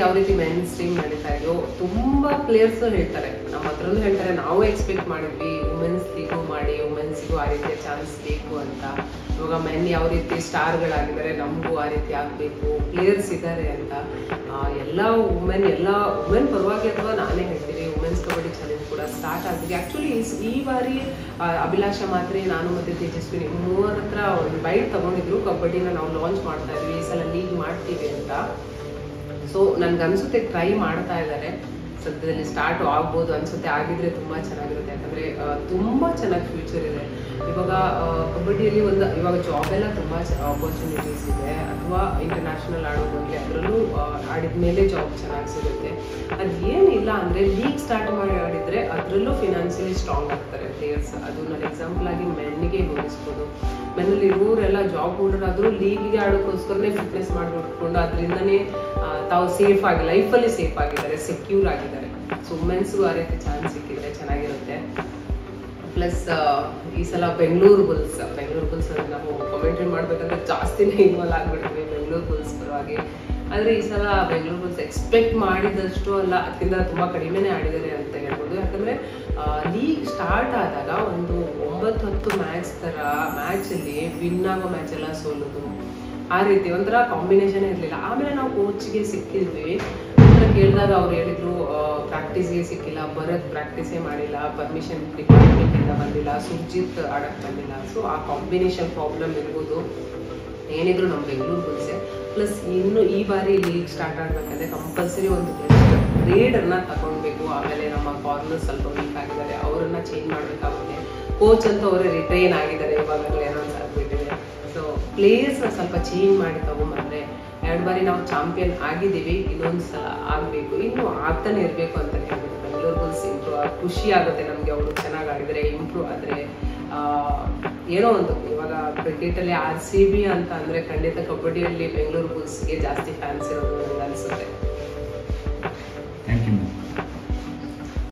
ಯಾವ ರೀತಿ men's team ನಡೀತಾ ಇದೆಯೋ ತುಂಬಾ ಪ್ಲೇಯರ್ಸ್ ಹೇಳ್ತಾರೆ, ನಮ್ಮ ಹತ್ರನೂ ಹೇಳ್ತಾರೆ, ನಾವು ಎಕ್ಸ್ಪೆಕ್ಟ್ ಮಾಡಿದ್ವಿ ವುಮೆನ್ಸ್ ಲೀಗು ಮಾಡಿ ವುಮೆನ್ಸ್ಗೂ ಆ ರೀತಿಯ ಚಾನ್ಸ್ ಬೇಕು ಅಂತ. ಇವಾಗ ಮೆನ್ ಯಾವ ರೀತಿ ಸ್ಟಾರ್ಗಳಾಗಿದ್ದಾರೆ, ನಮಗೂ ಆ ರೀತಿ ಆಗಬೇಕು, ಪ್ಲೇಯರ್ಸ್ ಇದ್ದಾರೆ ಅಂತ. ಎಲ್ಲ ವುಮೆನ್ ಪರವಾಗಿ ಅಥವಾ ನಾನೇ ಹೇಳ್ತೀನಿ, ವುಮೆನ್ಸ್ ಕಬಡ್ಡಿ ಚಾಲೆಂಜ್ ಕೂಡ ಸ್ಟಾರ್ಟ್ ಆಗಿದೆ. ಆ್ಯಕ್ಚುಲಿ ಈ ಬಾರಿ ಅಭಿಲಾಷ ಮಾತ್ರೆ, ನಾನು ಮತ್ತು ತೇಜಸ್ವಿನಿ ಮೂವರ ಹತ್ರ ಒಂದು ಬೈಟ್ ತಗೊಂಡಿದ್ರು, ಕಬಡ್ಡಿನ ನಾವು ಲಾಂಚ್ ಮಾಡ್ತಾ ಇದ್ವಿ, ಈ ಸಲ ಲೀಗ್ ಮಾಡ್ತೀವಿ ಅಂತ. ಸೊ ನನ್ಗನ್ಸುತ್ತೆ ಟ್ರೈ ಮಾಡ್ತಾ ಇದ್ದಾರೆ, ಸದ್ಯದಲ್ಲಿ ಸ್ಟಾರ್ಟ್ ಆಗ್ಬೋದು ಅನ್ಸುತ್ತೆ. ಆಗಿದ್ರೆ ತುಂಬ ಚೆನ್ನಾಗಿರುತ್ತೆ, ಯಾಕಂದರೆ ತುಂಬ ಚೆನ್ನಾಗಿ ಫ್ಯೂಚರ್ ಇದೆ. ಇವಾಗ ಕಬಡ್ಡಿಯಲ್ಲಿ ಇವಾಗ ಜಾಬ್ ಎಲ್ಲ ತುಂಬ ಆಪರ್ಚುನಿಟೀಸ್ ಇದೆ, ಅಥವಾ ಇಂಟರ್ನ್ಯಾಷನಲ್ ಆಡೋದಾಗಲಿ ಅದರಲ್ಲೂ ಆಡಿದ ಮೇಲೆ ಜಾಬ್ ಚೆನ್ನಾಗಿ ಸಿಗುತ್ತೆ. ಅದೇನಿಲ್ಲ ಅಂದರೆ ಲೀಗ್ ಸ್ಟಾರ್ಟ್ ಮಾಡಿ ಆಡಿದರೆ ಅದರಲ್ಲೂ ಫಿನಾನ್ಷಿಯಲಿ ಸ್ಟ್ರಾಂಗ್ ಆಗ್ತಾರೆ ಪ್ಲೇಯರ್ಸ್. ಅದು ನಾನು ಎಕ್ಸಾಂಪಲ್ ಆಗಿ ಮೆನ್ನಿಗೆ ಹೋಲಿಸ್ಬೋದು. ಮೆನ್ನಲ್ಲಿ ಇರೋರೆಲ್ಲ ಜಾಬ್ ಹೋಲ್ಡರ್ ಆದರೂ ಲೀಗಿಗೆ ಆಡೋಕ್ಕೋಸ್ಕರನೇ ಫಿಟ್ನೆಸ್ ಮಾಡಿಬಿಟ್ಕೊಂಡು ಅದರಿಂದನೇ ತಾವು ಸೇಫ್ ಆಗಿ ಲೈಫಲ್ಲಿ ಸೇಫ್ ಆಗಿದ್ದಾರೆ, ಸೆಕ್ಯೂರ್ ಆಗಿದ್ದಾರೆ. ಸೊ ವುಮೆನ್ಸ್ಗೂ ಆ ರೀತಿ ಚಾನ್ಸ್ ಸಿಕ್ಕಿದ್ರೆ ಚೆನ್ನಾಗಿರುತ್ತೆ. ಪ್ಲಸ್ ಈ ಸಲ ಬೆಂಗಳೂರು ಬುಲ್ಸ್ ನಾವು ಕಮೆಂಟ್ರಿ ಮಾಡ್ಬೇಕಂದ್ರೆ ಜಾಸ್ತಿನೇ ಇನ್ವಾಲ್ವ್ ಆಗಿಬಿಡ್ತೀವಿ ಬೆಂಗಳೂರು ಬುಲ್ಸ್ ಪರವಾಗಿ. ಆದರೆ ಈ ಸಲ ಬೆಂಗಳೂರು ಬುಲ್ಸ್ ಎಕ್ಸ್ಪೆಕ್ಟ್ ಮಾಡಿದಷ್ಟು ಅಲ್ಲ, ಅದಕ್ಕಿಂತ ತುಂಬ ಕಡಿಮೆನೇ ಆಡಿದ್ದಾರೆ ಅಂತ ಹೇಳ್ಬೋದು. ಯಾಕಂದರೆ ಲೀಗ್ ಸ್ಟಾರ್ಟ್ ಆದಾಗ ಒಂದು 9-10 ಮ್ಯಾಚಲ್ಲಿ ವಿನ್ ಆಗೋ ಮ್ಯಾಚ್ ಎಲ್ಲ ಸೋಲೋದು, ಆ ರೀತಿ ಒಂಥರ ಕಾಂಬಿನೇಷನ್ ಇರಲಿಲ್ಲ. ಆಮೇಲೆ ನಾವು ಕೋಚ್ಗೆ ಸಿಕ್ಕಿದ್ವಿ, ಕೇಳಿದಾಗ ಅವ್ರು ಹೇಳಿದ್ರು ಪ್ರಾಕ್ಟೀಸ್ಗೆ ಸಿಕ್ಕಿಲ್ಲ, ಪ್ರಾಕ್ಟೀಸೇ ಮಾಡಿಲ್ಲ, ಪರ್ಮಿಷನ್ ಡಿಪಾರ್ಟ್ಮೆಂಟಿಂದ ಬಂದಿಲ್ಲ, ಸುರ್ಜಿತ್ ಆಡಕ್ಕೆ ಬಂದಿಲ್ಲ. ಸೊ ಆ ಕಾಂಬಿನೇಷನ್ ಪ್ರಾಬ್ಲಮ್ ಇರ್ಬೋದು. ಏನಿದ್ರು ನಮ್ಮ ಬೆಂಗಳೂರು ಬುಲ್ಸೆ. ಪ್ಲಸ್ ಇನ್ನು ಈ ಬಾರಿ ಲೀಗ್ ಸ್ಟಾರ್ಟ್ ಆಗಬೇಕಂದ್ರೆ ಕಂಪಲ್ಸರಿ ಒಂದು ರೇಡರ್ನ ತಗೊಳ್ಬೇಕು. ಆಮೇಲೆ ನಮ್ಮ ಕಾರ್ನರ್ ಸ್ವಲ್ಪ ವೀಕ್ ಆಗಿದ್ದಾರೆ, ಅವರನ್ನ ಚೇಂಜ್ ಮಾಡಬೇಕಾಗುತ್ತೆ. ಕೋಚ್ ಅಂತೂ ಅವರೇ ರಿಟೈನ್ ಆಗಿದ್ದಾರೆ, ಇವಾಗಲೇ ಅನೌನ್ಸ್ ಆಗಿಬಿಟ್ಟಿದೆ. ಸೊ ಪ್ಲೇಯರ್ಸ್ನ ಸ್ವಲ್ಪ ಚೇಂಜ್ ಮಾಡಿ ತಗೊಂಬಂದ್ರೆ 2 ಬಾರಿ ನಾವು ಚಾಂಪಿಯನ್ ಆಗಿದ್ದೀವಿ, ಇನ್ನೊಂದು ಸಲ ಆಗಬೇಕು, ಇನ್ನೂ ಆಗ್ತಾನೆ ಇರಬೇಕು ಅಂತ ಹೇಳ್ಬಿಟ್ಟು ಬೆಂಗಳೂರು ಬುಲ್ಸ್ ಇಂಪ್ರೂವ್ ಖುಷಿ ಆಗುತ್ತೆ ನಮಗೆ. ಅವರು ಚೆನ್ನಾಗಿ ಆಡಿದರೆ, ಇಂಪ್ರೂವ್ ಆದರೆ ಏನೋ ಒಂದು. ಇವಾಗ ಕ್ರಿಕೆಟಲ್ಲಿ RCB ಅಂತ ಅಂದರೆ ಖಂಡಿತ ಕಬಡ್ಡಿಯಲ್ಲಿ ಬೆಂಗಳೂರು ಬುಲ್ಸ್ಗೆ ಜಾಸ್ತಿ ಫ್ಯಾನ್ಸ್ ಇರೋದು ನನಗೆ ಅನಿಸುತ್ತೆ.